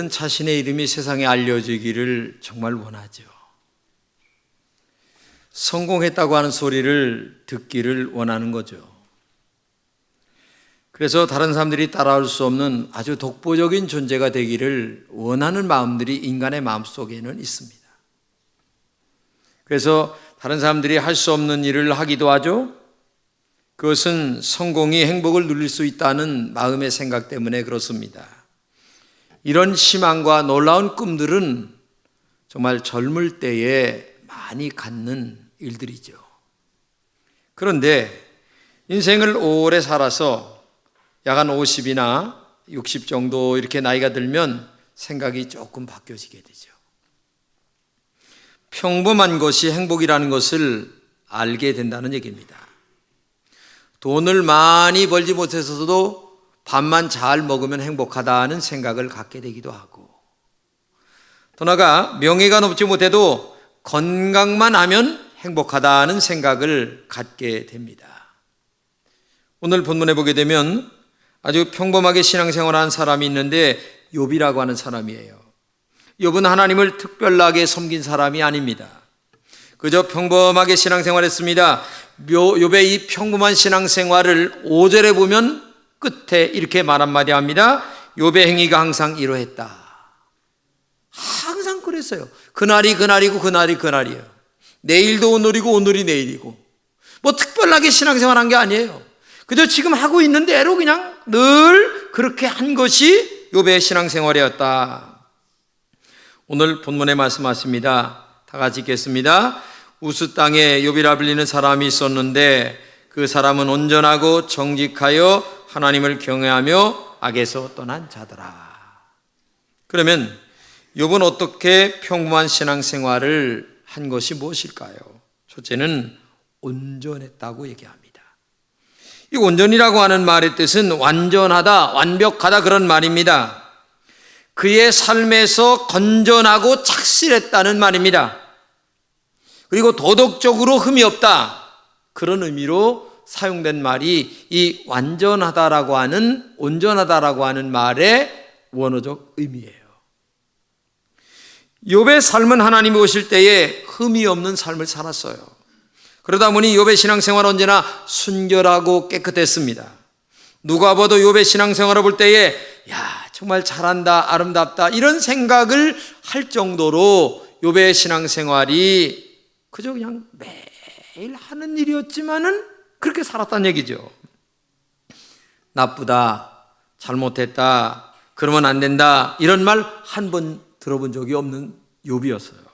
우리들은 자신의 이름이 세상에 알려지기를 정말 원하죠. 성공했다고 하는 소리를 듣기를 원하는 거죠. 그래서 다른 사람들이 따라올 수 없는 아주 독보적인 존재가 되기를 원하는 마음들이 인간의 마음속에는 있습니다. 그래서 다른 사람들이 할 수 없는 일을 하기도 하죠. 그것은 성공이 행복을 누릴 수 있다는 마음의 생각 때문에 그렇습니다. 이런 희망과 놀라운 꿈들은 정말 젊을 때에 많이 갖는 일들이죠. 그런데 인생을 오래 살아서 약 한 50이나 60 정도 이렇게 나이가 들면 생각이 조금 바뀌어지게 되죠. 평범한 것이 행복이라는 것을 알게 된다는 얘기입니다. 돈을 많이 벌지 못해서도 밥만 잘 먹으면 행복하다는 생각을 갖게 되기도 하고, 더 나아가 명예가 높지 못해도 건강만 하면 행복하다는 생각을 갖게 됩니다. 오늘 본문에 보게 되면 아주 평범하게 신앙생활한 사람이 있는데 욥이라고 하는 사람이에요. 욥은 하나님을 특별하게 섬긴 사람이 아닙니다. 그저 평범하게 신앙생활했습니다. 욥의 이 평범한 신앙생활을 5절에 보면 끝에 이렇게 말 한마디 합니다. 욥의 행위가 항상 이러했다. 항상 그랬어요. 그날이 그날이고 그날이 그날이에요. 내일도 오늘이고 오늘이 내일이고, 뭐 특별하게 신앙생활한 게 아니에요. 그저 지금 하고 있는 대로 그냥 늘 그렇게 한 것이 욥의 신앙생활이었다. 오늘 본문에 말씀하십니다. 다 같이 읽겠습니다. 우스 땅에 욥이라 불리는 사람이 있었는데 그 사람은 온전하고 정직하여 하나님을 경외하며 악에서 떠난 자더라. 그러면 욥은 어떻게 평범한 신앙생활을 한 것이 무엇일까요? 첫째는 온전했다고 얘기합니다. 이 온전이라고 하는 말의 뜻은 완전하다, 완벽하다 그런 말입니다. 그의 삶에서 건전하고 착실했다는 말입니다. 그리고 도덕적으로 흠이 없다, 그런 의미로 사용된 말이 이 완전하다라고 하는, 온전하다라고 하는 말의 원어적 의미예요. 욥의 삶은 하나님이 오실 때에 흠이 없는 삶을 살았어요. 그러다 보니 욥의 신앙생활은 언제나 순결하고 깨끗했습니다. 누가 봐도 욥의 신앙생활을 볼 때에 야, 정말 잘한다, 아름답다 이런 생각을 할 정도로 욥의 신앙생활이 그저 그냥 매일 하는 일이었지만은 그렇게 살았다는 얘기죠. 나쁘다, 잘못했다, 그러면 안 된다 이런 말 한 번 들어본 적이 없는 욥이었어요.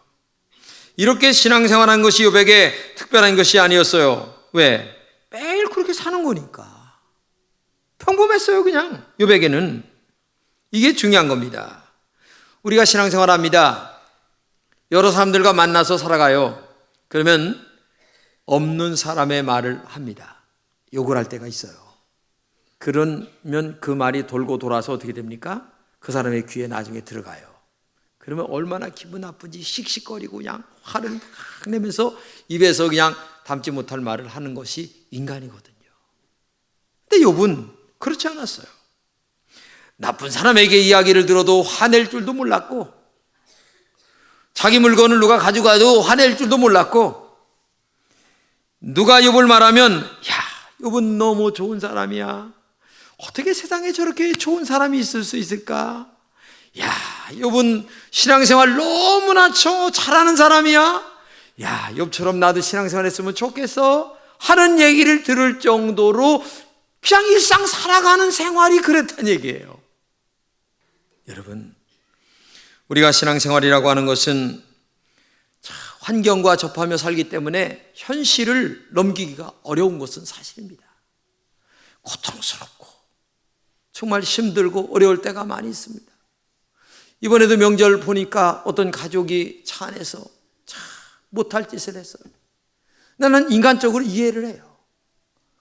이렇게 신앙생활한 것이 욥에게 특별한 것이 아니었어요. 왜? 매일 그렇게 사는 거니까. 평범했어요, 그냥. 욥에게는. 이게 중요한 겁니다. 우리가 신앙생활합니다. 여러 사람들과 만나서 살아가요. 그러면 없는 사람의 말을 합니다. 욕을 할 때가 있어요. 그러면 그 말이 돌고 돌아서 어떻게 됩니까? 그 사람의 귀에 나중에 들어가요. 그러면 얼마나 기분 나쁜지 씩씩거리고 그냥 화를 막 내면서 입에서 그냥 담지 못할 말을 하는 것이 인간이거든요. 근데 욥은 그렇지 않았어요. 나쁜 사람에게 이야기를 들어도 화낼 줄도 몰랐고, 자기 물건을 누가 가져가도 화낼 줄도 몰랐고, 누가 욥을 말하면 야, 욥은 너무 좋은 사람이야, 어떻게 세상에 저렇게 좋은 사람이 있을 수 있을까, 야, 욥은 신앙생활 너무나 잘하는 사람이야, 야, 욥처럼 나도 신앙생활 했으면 좋겠어 하는 얘기를 들을 정도로 그냥 일상 살아가는 생활이 그랬다는 얘기예요. 여러분, 우리가 신앙생활이라고 하는 것은 환경과 접하며 살기 때문에 현실을 넘기기가 어려운 것은 사실입니다. 고통스럽고 정말 힘들고 어려울 때가 많이 있습니다. 이번에도 명절 보니까 어떤 가족이 차 안에서 참 못할 짓을 했어요. 나는 인간적으로 이해를 해요.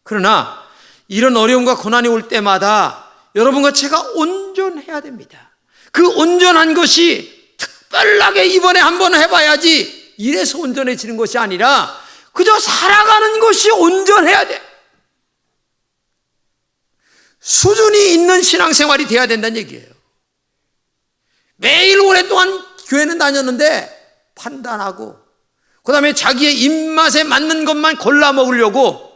그러나 이런 어려움과 고난이 올 때마다 여러분과 제가 온전해야 됩니다. 그 온전한 것이 특별하게 이번에 한번 해봐야지 이래서 온전해지는 것이 아니라 그저 살아가는 것이 온전해야 돼. 수준이 있는 신앙생활이 돼야 된다는 얘기예요. 매 오랫동안 교회는 다녔는데 판단하고 그 다음에 자기의 입맛에 맞는 것만 골라 먹으려고.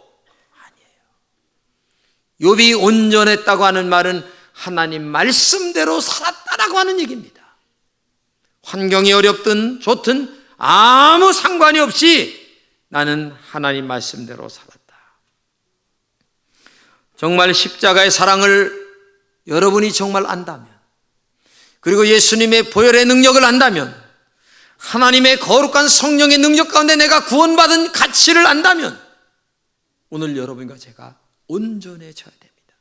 아니에요. 욥이 온전했다고 하는 말은 하나님 말씀대로 살았다라고 하는 얘기입니다. 환경이 어렵든 좋든 아무 상관이 없이 나는 하나님 말씀대로 살았다. 정말 십자가의 사랑을 여러분이 정말 안다면, 그리고 예수님의 보혈의 능력을 안다면, 하나님의 거룩한 성령의 능력 가운데 내가 구원받은 가치를 안다면 오늘 여러분과 제가 온전해져야 됩니다.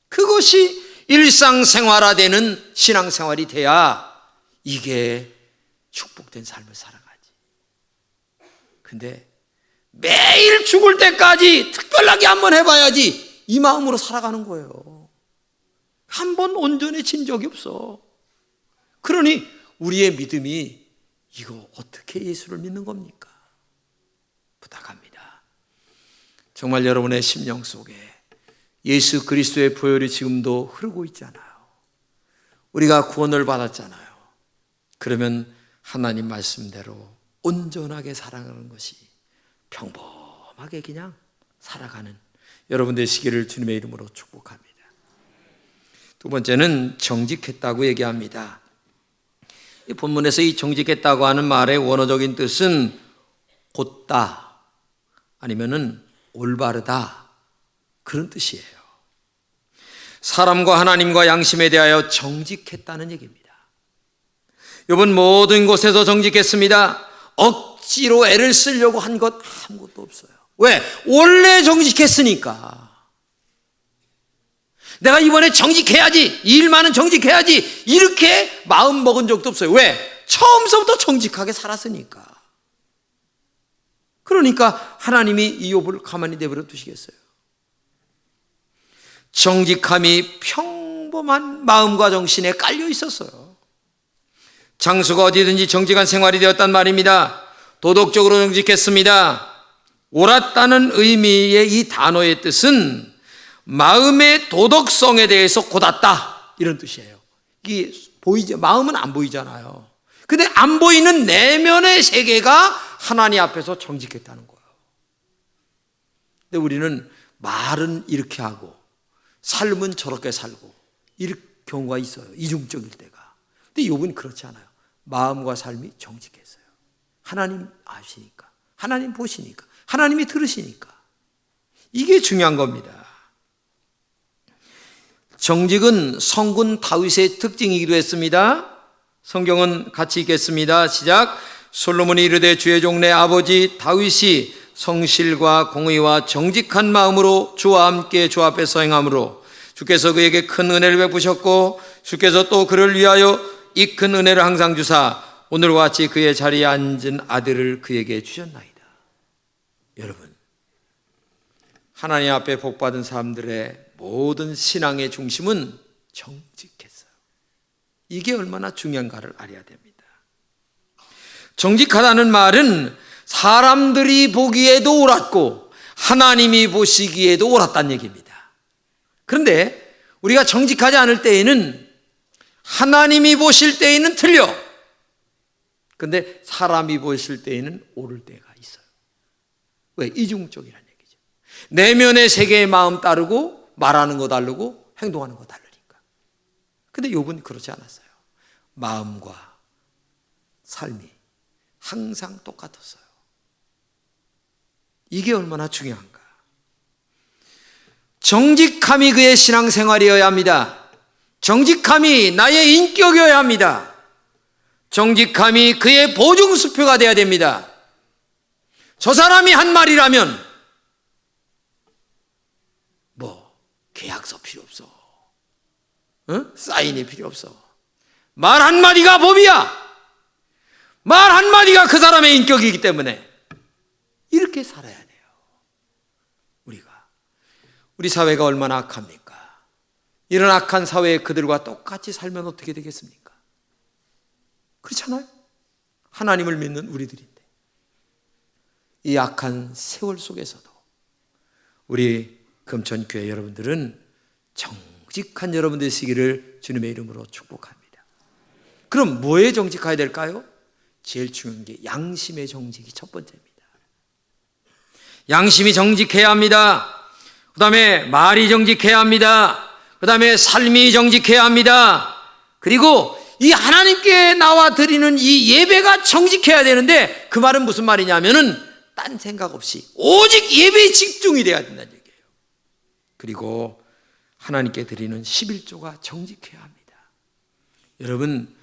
그것이 일상생활화되는 신앙생활이 돼야 이게 축복된 삶을 살아가지. 근데 매일 죽을 때까지 특별하게 한번 해봐야지 이 마음으로 살아가는 거예요. 한 번 온전해진 적이 없어. 그러니 우리의 믿음이 이거 어떻게 예수를 믿는 겁니까? 부탁합니다. 정말 여러분의 심령 속에 예수 그리스도의 보혈이 지금도 흐르고 있잖아요. 우리가 구원을 받았잖아요. 그러면 하나님 말씀대로 온전하게 살아가는 것이 평범하게 그냥 살아가는 여러분 되시기를 주님의 이름으로 축복합니다. 두 번째는 정직했다고 얘기합니다. 이 본문에서 이 정직했다고 하는 말의 원어적인 뜻은 곧다 아니면은 올바르다 그런 뜻이에요. 사람과 하나님과 양심에 대하여 정직했다는 얘기입니다. 욥은 모든 곳에서 정직했습니다. 억지로 애를 쓰려고 한 것 아무것도 없어요. 왜? 원래 정직했으니까. 내가 이번에 정직해야지, 이 일만은 정직해야지 이렇게 마음 먹은 적도 없어요. 왜? 처음서부터 정직하게 살았으니까. 그러니까 하나님이 이 욥을 가만히 내버려 두시겠어요? 정직함이 평범한 마음과 정신에 깔려 있었어요. 장수가 어디든지 정직한 생활이 되었단 말입니다. 도덕적으로 정직했습니다. 옳았다는 의미의 이 단어의 뜻은 마음의 도덕성에 대해서 곧았다 이런 뜻이에요. 이게 보이죠? 마음은 안 보이잖아요. 근데 안 보이는 내면의 세계가 하나님 앞에서 정직했다는 거예요. 근데 우리는 말은 이렇게 하고 삶은 저렇게 살고 이럴 경우가 있어요. 이중적일 때가. 근데 욥은 그렇지 않아요. 마음과 삶이 정직했어요. 하나님 아시니까, 하나님 보시니까, 하나님이 들으시니까. 이게 중요한 겁니다. 정직은 성군 다윗의 특징이기도 했습니다. 성경은 같이 읽겠습니다. 시작. 솔로몬이 이르되 주의 종 내 아버지 다윗이 성실과 공의와 정직한 마음으로 주와 함께 주 앞에서 행함으로 주께서 그에게 큰 은혜를 베푸셨고 주께서 또 그를 위하여 이 큰 은혜를 항상 주사 오늘과 같이 그의 자리에 앉은 아들을 그에게 주셨나이다. 여러분, 하나님 앞에 복받은 사람들의 모든 신앙의 중심은 정직했어요. 이게 얼마나 중요한가를 알아야 됩니다. 정직하다는 말은 사람들이 보기에도 옳았고 하나님이 보시기에도 옳았다는 얘기입니다. 그런데 우리가 정직하지 않을 때에는 하나님이 보실 때에는 틀려. 그런데 사람이 보실 때에는 옳을 때가 있어요. 왜? 이중적이라는 얘기죠. 내면의 세계의 마음 따르고 말하는 거 다르고 행동하는 거 다르니까. 근데 욥은 그렇지 않았어요. 마음과 삶이 항상 똑같았어요. 이게 얼마나 중요한가. 정직함이 그의 신앙생활이어야 합니다. 정직함이 나의 인격이어야 합니다. 정직함이 그의 보증수표가 되어야 됩니다. 저 사람이 한 말이라면 계약서 필요 없어. 사인이 필요 없어. 말 한마디가 법이야. 말 한마디가 그 사람의 인격이기 때문에 이렇게 살아야 돼요. 우리 사회가 얼마나 악합니까? 이런 악한 사회에 그들과 똑같이 살면 어떻게 되겠습니까? 그렇잖아요. 하나님을 믿는 우리들인데 이 악한 세월 속에서도 우리 금천교회 여러분들은 정직한 여러분 되시기를 주님의 이름으로 축복합니다. 그럼 뭐에 정직해야 될까요? 제일 중요한 게 양심의 정직이 첫 번째입니다. 양심이 정직해야 합니다. 그 다음에 말이 정직해야 합니다. 그 다음에 삶이 정직해야 합니다. 그리고 이 하나님께 나와 드리는 이 예배가 정직해야 되는데, 그 말은 무슨 말이냐면은 딴 생각 없이 오직 예배에 집중이 돼야 된다는 얘기예요. 그리고 하나님께 드리는 11조가 정직해야 합니다. 여러분,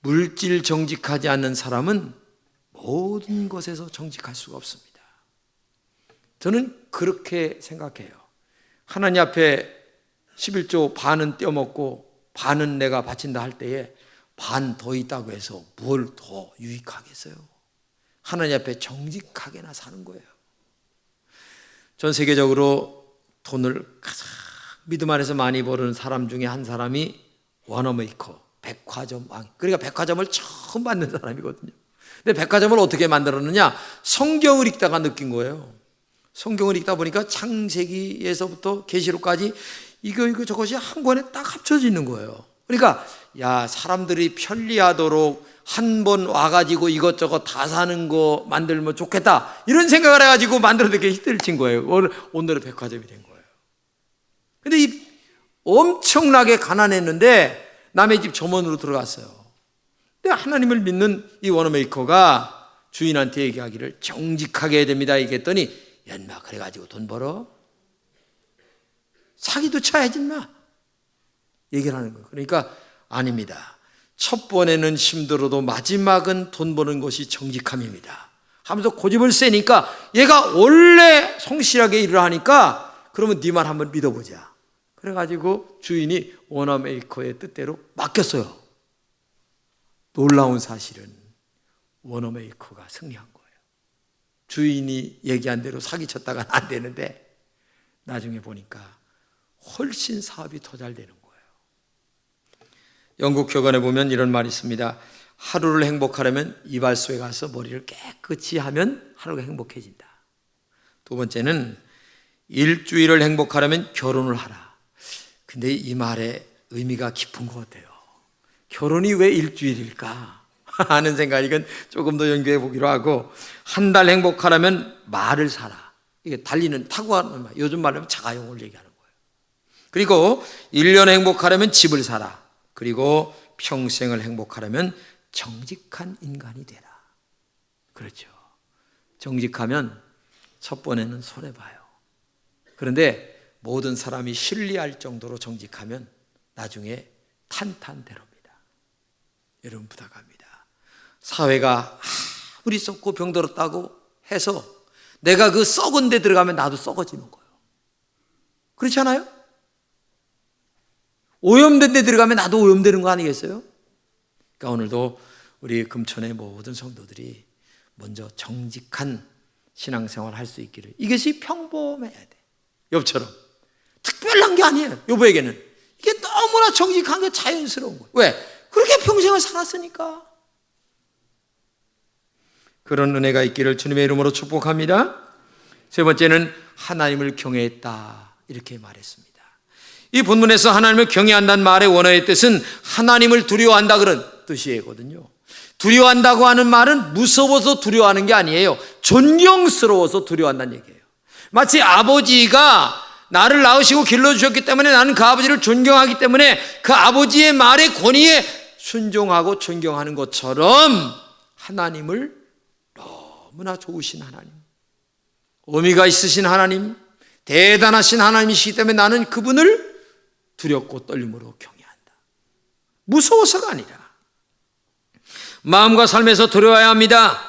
물질 정직하지 않는 사람은 모든 것에서 정직할 수가 없습니다. 저는 그렇게 생각해요. 하나님 앞에 11조 반은 떼어먹고 반은 내가 바친다 할 때에 반 더 있다고 해서 뭘 더 유익하겠어요? 하나님 앞에 정직하게나 사는 거예요. 전 세계적으로 돈을 가장 믿음 안에서 많이 버는 사람 중에 한 사람이 워너메이커, 백화점 왕. 그러니까 백화점을 처음 만든 사람이거든요. 근데 백화점을 어떻게 만들었느냐? 성경을 읽다가 느낀 거예요. 성경을 읽다 보니까 창세기에서부터 계시록까지 이거 저것이 한 권에 딱 합쳐져 있는 거예요. 그러니까 야, 사람들이 편리하도록 한 번 와가지고 이것저것 다 사는 거 만들면 좋겠다, 이런 생각을 해가지고 만들어서 히트를 친 거예요. 오늘의 백화점이 된 거예요. 근데 이 엄청나게 가난했는데 남의 집 점원으로 들어갔어요. 근데 하나님을 믿는 이 워너메이커가 주인한테 얘기하기를 정직하게 해야 됩니다 얘기했더니, 연마 그래가지고 돈 벌어? 사기도 쳐야지 마, 얘기를 하는 거예요. 그러니까 아닙니다. 첫 번에는 힘들어도 마지막은 돈 버는 것이 정직함입니다 하면서 고집을 세니까, 얘가 원래 성실하게 일을 하니까 그러면 네 말 한번 믿어보자. 그래가지고 주인이 워너메이커의 뜻대로 맡겼어요. 놀라운 사실은 워너메이커가 승리한 거예요. 주인이 얘기한 대로 사기쳤다가는 안 되는데 나중에 보니까 훨씬 사업이 더 잘 되는 거예요. 영국 교관에 보면 이런 말이 있습니다. 하루를 행복하려면 이발소에 가서 머리를 깨끗이 하면 하루가 행복해진다. 두 번째는 일주일을 행복하려면 결혼을 하라. 근데 이 말의 의미가 깊은 것 같아요. 결혼이 왜 일주일일까 하는 생각이 조금 더 연구해 보기로 하고, 한 달 행복하려면 말을 사라. 이게 달리는 타고하는 말, 요즘 말로 하면 자가용을 얘기하는 거예요. 그리고 1년 행복하려면 집을 사라. 그리고 평생을 행복하려면 정직한 인간이 되라. 그렇죠. 정직하면 첫 번에는 손해봐요. 그런데 모든 사람이 신뢰할 정도로 정직하면 나중에 탄탄대로입니다. 여러분 부탁합니다. 사회가 아무리 썩고 병들었다고 해서 내가 그 썩은 데 들어가면 나도 썩어지는 거예요. 그렇지 않아요? 오염된 데 들어가면 나도 오염되는 거 아니겠어요? 그러니까 오늘도 우리 금천의 모든 성도들이 먼저 정직한 신앙생활을 할 수 있기를, 이것이 평범해야 돼. 욥처럼 특별한 게 아니에요. 욥에게는 이게 너무나 정직한 게 자연스러운 거예요. 왜? 그렇게 평생을 살았으니까. 그런 은혜가 있기를 주님의 이름으로 축복합니다. 세 번째는 하나님을 경외했다, 이렇게 말했습니다. 이 본문에서 하나님을 경외한다는 말의 원어의 뜻은 하나님을 두려워한다, 그런 뜻이거든요. 두려워한다고 하는 말은 무서워서 두려워하는 게 아니에요. 존경스러워서 두려워한다는 얘기예요. 마치 아버지가 나를 낳으시고 길러주셨기 때문에 나는 그 아버지를 존경하기 때문에 그 아버지의 말의 권위에 순종하고 존경하는 것처럼, 하나님을 너무나 좋으신 하나님, 의미가 있으신 하나님, 대단하신 하나님이시기 때문에 나는 그분을 두렵고 떨림으로 경외한다. 무서워서가 아니라 마음과 삶에서 두려워야 합니다.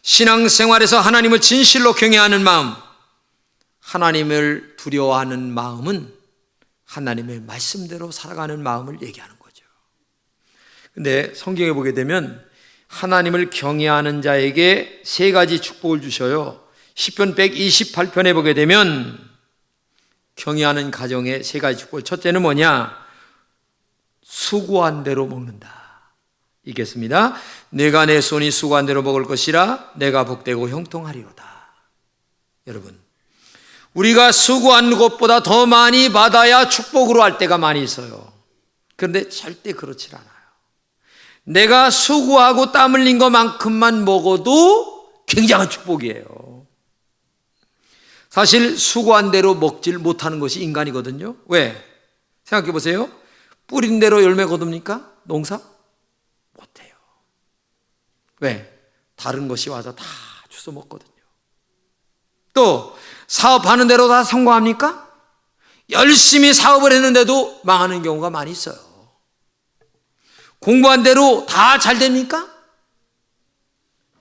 신앙생활에서 하나님을 진실로 경외하는 마음, 하나님을 두려워하는 마음은 하나님의 말씀대로 살아가는 마음을 얘기하는 거죠. 근데 성경에 보게 되면 하나님을 경외하는 자에게 세 가지 축복을 주셔요. 시편 128편에 보게 되면 경외하는 가정의 세 가지 축복. 첫째는 뭐냐? 수고한 대로 먹는다. 읽겠습니다. 내가 내 손이 수고한 대로 먹을 것이라 내가 복되고 형통하리로다. 여러분, 우리가 수고한 것보다 더 많이 받아야 축복으로 할 때가 많이 있어요. 그런데 절대 그렇지 않아요. 내가 수고하고 땀 흘린 것만큼만 먹어도 굉장한 축복이에요. 사실 수고한 대로 먹질 못하는 것이 인간이거든요. 왜? 생각해 보세요. 뿌린 대로 열매 거둡니까? 농사? 못해요. 왜? 다른 것이 와서 다 주워 먹거든요. 또 사업하는 대로 다 성공합니까? 열심히 사업을 했는데도 망하는 경우가 많이 있어요. 공부한 대로 다 잘 됩니까?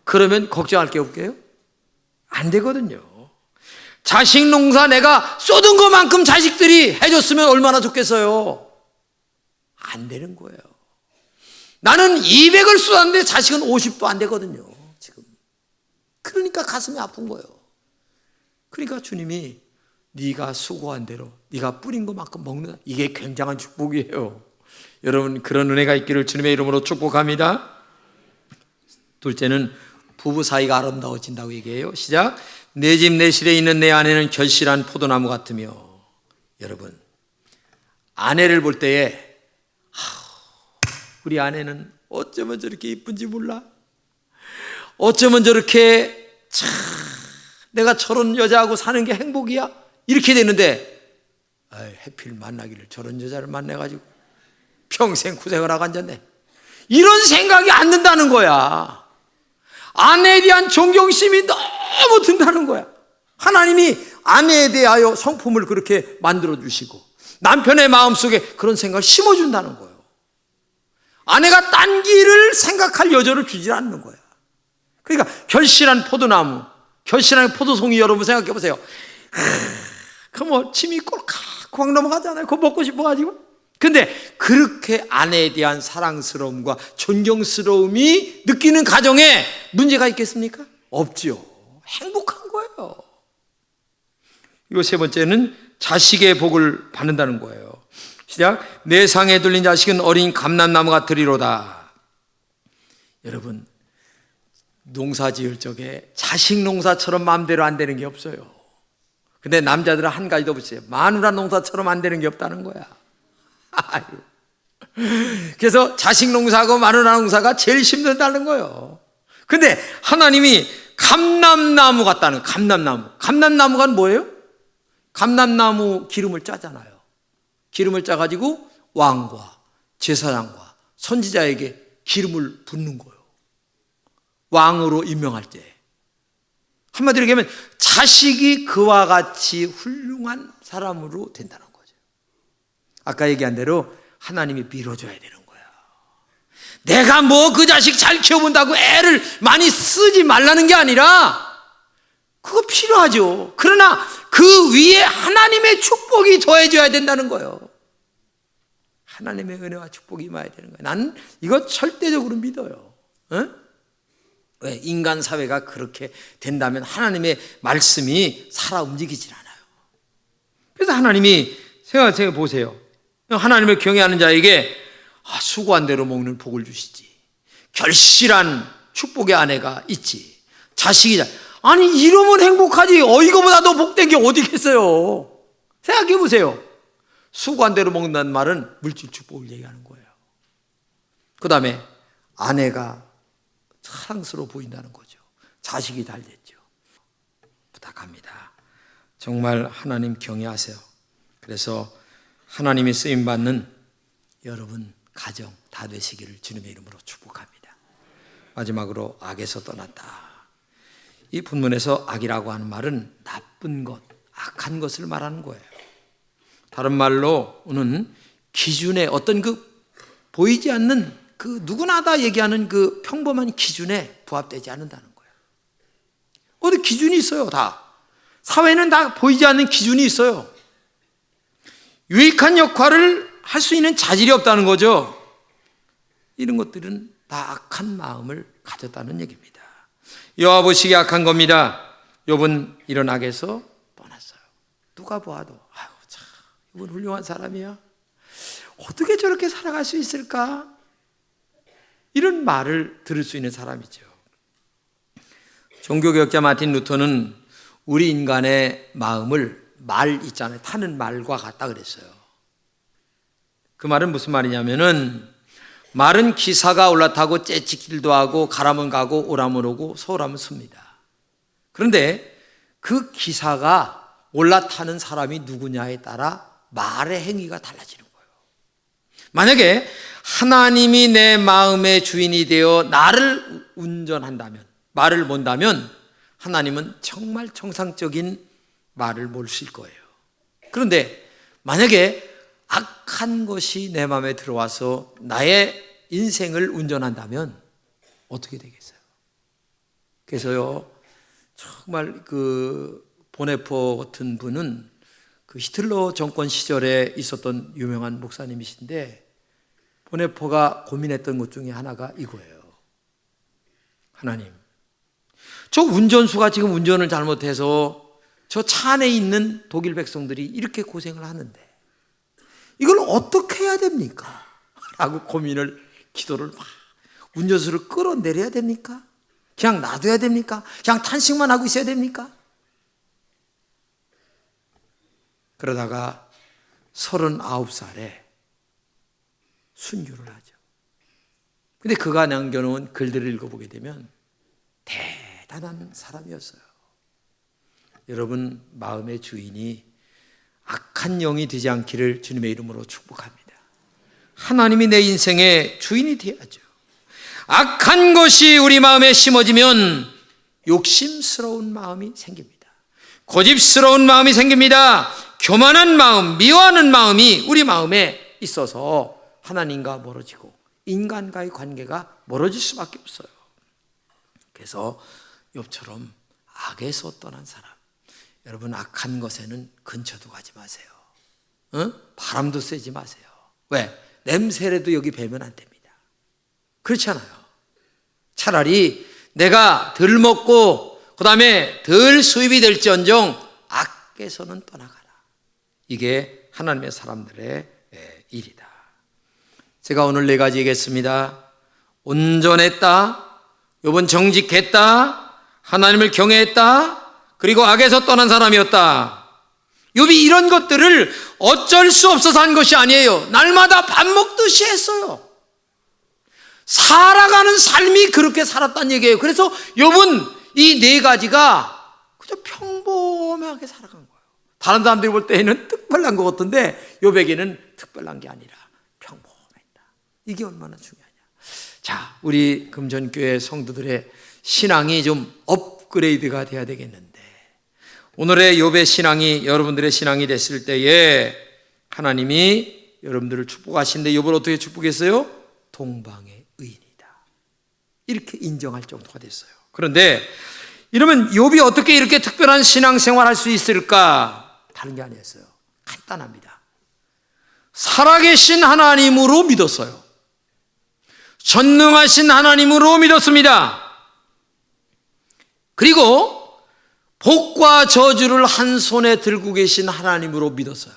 그러면 걱정할 게 없게요? 안 되거든요. 자식 농사 내가 쏟은 것만큼 자식들이 해줬으면 얼마나 좋겠어요. 안 되는 거예요. 나는 200을 쏟았는데 자식은 50도 안 되거든요, 지금. 그러니까 가슴이 아픈 거예요. 그러니까 주님이 네가 수고한 대로 네가 뿌린 것만큼 먹는다. 이게 굉장한 축복이에요. 여러분, 그런 은혜가 있기를 주님의 이름으로 축복합니다. 둘째는 부부 사이가 아름다워진다고 얘기해요. 시작. 내 집 내 실에 있는 내 아내는 결실한 포도나무 같으며. 여러분, 아내를 볼 때에 우리 아내는 어쩌면 저렇게 이쁜지 몰라. 어쩌면 저렇게 참 내가 저런 여자하고 사는 게 행복이야. 이렇게 되는데 해필 만나기를 저런 여자를 만나가지고 평생 고생을 하고 앉았네. 이런 생각이 안 든다는 거야. 아내에 대한 존경심이 너무 든다는 거야. 하나님이 아내에 대하여 성품을 그렇게 만들어 주시고 남편의 마음속에 그런 생각을 심어준다는 거예요. 아내가 딴 길을 생각할 여지를 주지 않는 거야. 그러니까 결실한 포도나무, 결실한 포도송이, 여러분 생각해 보세요. 그 뭐 침이 꼴깍꼴깍 넘어가잖아요. 그거 먹고 싶어가지고. 근데 그렇게 아내에 대한 사랑스러움과 존경스러움이 느끼는 가정에 문제가 있겠습니까? 없지요. 행복한 거예요. 그리고 세 번째는 자식의 복을 받는다는 거예요. 시작. 내 상에 둘린 자식은 어린 감람나무 같으리로다. 여러분, 농사 지을 적에 자식 농사처럼 마음대로 안 되는 게 없어요. 근데 남자들은 한 가지 더 붙여요. 마누라 농사처럼 안 되는 게 없다는 거야. 그래서 자식 농사하고 마누라 농사가 제일 힘들다는 거예요. 근데 하나님이 감람나무 같다는, 감람나무가 뭐예요? 감람나무 기름을 짜잖아요. 기름을 짜가지고 왕과 제사장과 선지자에게 기름을 붓는 거예요. 왕으로 임명할 때. 한마디로 얘기하면 자식이 그와 같이 훌륭한 사람으로 된다는 거죠. 아까 얘기한 대로 하나님이 밀어줘야 되는 거야. 내가 뭐 그 자식 잘 키워본다고 애를 많이 쓰지 말라는 게 아니라 그거 필요하죠. 그러나 그 위에 하나님의 축복이 더해져야 된다는 거예요. 하나님의 은혜와 축복이 임해야 되는 거예요. 나는 이거 절대적으로 믿어요. 왜? 인간 사회가 그렇게 된다면 하나님의 말씀이 살아 움직이질 않아요. 그래서 하나님이 생각해 보세요. 하나님을 경외하는 자에게 수고한 대로 먹는 복을 주시지. 결실한 축복의 아내가 있지. 자식이 아니 이러면 행복하지. 이거보다 더 복된 게 어디겠어요. 생각해 보세요. 수고한 대로 먹는다는 말은 물질 축복을 얘기하는 거예요. 그 다음에 아내가 사랑스러워 보인다는 거죠. 자식이 잘 됐죠. 부탁합니다. 정말 하나님 경외하세요. 그래서 하나님이 쓰임받는 여러분 가정 다 되시기를 주님의 이름으로 축복합니다. 마지막으로 악에서 떠났다. 이 본문에서 악이라고 하는 말은 나쁜 것, 악한 것을 말하는 거예요. 다른 말로는 기준에 어떤 보이지 않는 누구나 다 얘기하는 평범한 기준에 부합되지 않는다는 거예요. 어디 기준이 있어요, 다. 사회는 다 보이지 않는 기준이 있어요. 유익한 역할을 할 수 있는 자질이 없다는 거죠. 이런 것들은 다 악한 마음을 가졌다는 얘기입니다. 여호와 보시기에 악한 겁니다. 욥은 이런 악에서 떠났어요. 누가 보아도 참 욥은 훌륭한 사람이야. 어떻게 저렇게 살아갈 수 있을까? 이런 말을 들을 수 있는 사람이죠. 종교개혁자 마틴 루터는 우리 인간의 마음을 말 있잖아요. 타는 말과 같다 그랬어요. 그 말은 무슨 말이냐면은 말은 기사가 올라타고 째찍기도 하고 가라면 가고 오라면 오고 서오라면 섭니다. 그런데 그 기사가 올라타는 사람이 누구냐에 따라 말의 행위가 달라지는 거예요. 만약에 하나님이 내 마음의 주인이 되어 나를 운전한다면, 말을 몬다면 하나님은 정말 정상적인 말을 몰실 거예요. 그런데 만약에 악한 것이 내 마음에 들어와서 나의 인생을 운전한다면 어떻게 되겠어요? 그래서요, 정말 그 보네포 같은 분은 그 히틀러 정권 시절에 있었던 유명한 목사님이신데, 보네포가 고민했던 것 중에 하나가 이거예요. 하나님, 저 운전수가 지금 운전을 잘못해서 저 차 안에 있는 독일 백성들이 이렇게 고생을 하는데 이걸 어떻게 해야 됩니까? 라고 기도를 막, 운전수를 끌어내려야 됩니까? 그냥 놔둬야 됩니까? 그냥 탄식만 하고 있어야 됩니까? 그러다가 39살에 순교를 하죠. 근데 그가 남겨놓은 글들을 읽어보게 되면 대단한 사람이었어요. 여러분, 마음의 주인이 악한 영이 되지 않기를 주님의 이름으로 축복합니다. 하나님이 내 인생의 주인이 되어야죠. 악한 것이 우리 마음에 심어지면 욕심스러운 마음이 생깁니다. 고집스러운 마음이 생깁니다. 교만한 마음, 미워하는 마음이 우리 마음에 있어서 하나님과 멀어지고 인간과의 관계가 멀어질 수밖에 없어요. 그래서 욥처럼 악에서 떠난 사람, 여러분, 악한 것에는 근처도 가지 마세요. 바람도 쐬지 마세요. 왜? 냄새라도 여기 배면 안 됩니다. 그렇잖아요. 차라리 내가 덜 먹고 그 다음에 덜 수입이 될지언정 악에서는 떠나가라. 이게 하나님의 사람들의 일이다. 제가 오늘 4가지 얘기했습니다. 온전했다, 욥은 정직했다, 하나님을 경외했다, 그리고 악에서 떠난 사람이었다. 욥이 이런 것들을 어쩔 수 없어서 한 것이 아니에요. 날마다 밥 먹듯이 했어요. 살아가는 삶이 그렇게 살았다는 얘기예요. 그래서 욥은 이 4가지가 그저 평범하게 살아간 거예요. 다른 사람들이 볼 때에는 특별한 것 같은데 욥에게는 특별한 게 아니라 평범했다. 이게 얼마나 중요하냐. 자, 우리 금전교회 성도들의 신앙이 좀 업그레이드가 돼야 되겠는데, 오늘의 욥의 신앙이 여러분들의 신앙이 됐을 때에 하나님이 여러분들을 축복하시는데, 욥을 어떻게 축복했어요? 동방의 의인이다, 이렇게 인정할 정도가 됐어요. 그런데 이러면 욥이 어떻게 이렇게 특별한 신앙생활 할 수 있을까? 다른 게 아니었어요. 간단합니다. 살아계신 하나님으로 믿었어요. 전능하신 하나님으로 믿었습니다. 그리고 복과 저주를 한 손에 들고 계신 하나님으로 믿었어요.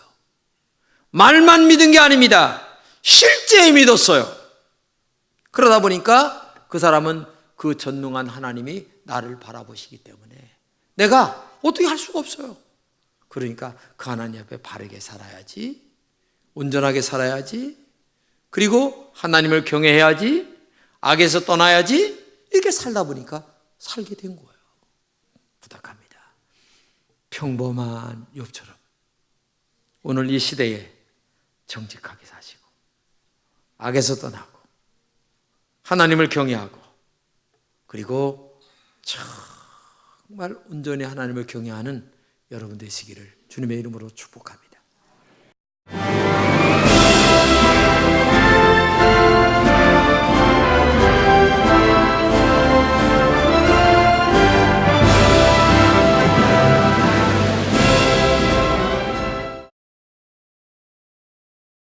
말만 믿은 게 아닙니다. 실제 믿었어요. 그러다 보니까 그 사람은 그 전능한 하나님이 나를 바라보시기 때문에 내가 어떻게 할 수가 없어요. 그러니까 그 하나님 앞에 바르게 살아야지, 온전하게 살아야지, 그리고 하나님을 경외해야지, 악에서 떠나야지, 이렇게 살다 보니까 살게 된 거예요. 부탁합니다. 평범한 욥처럼 오늘 이 시대에 정직하게 사시고 악에서 떠나고 하나님을 경외하고 그리고 정말 온전히 하나님을 경외하는 여러분 되시기를 주님의 이름으로 축복합니다.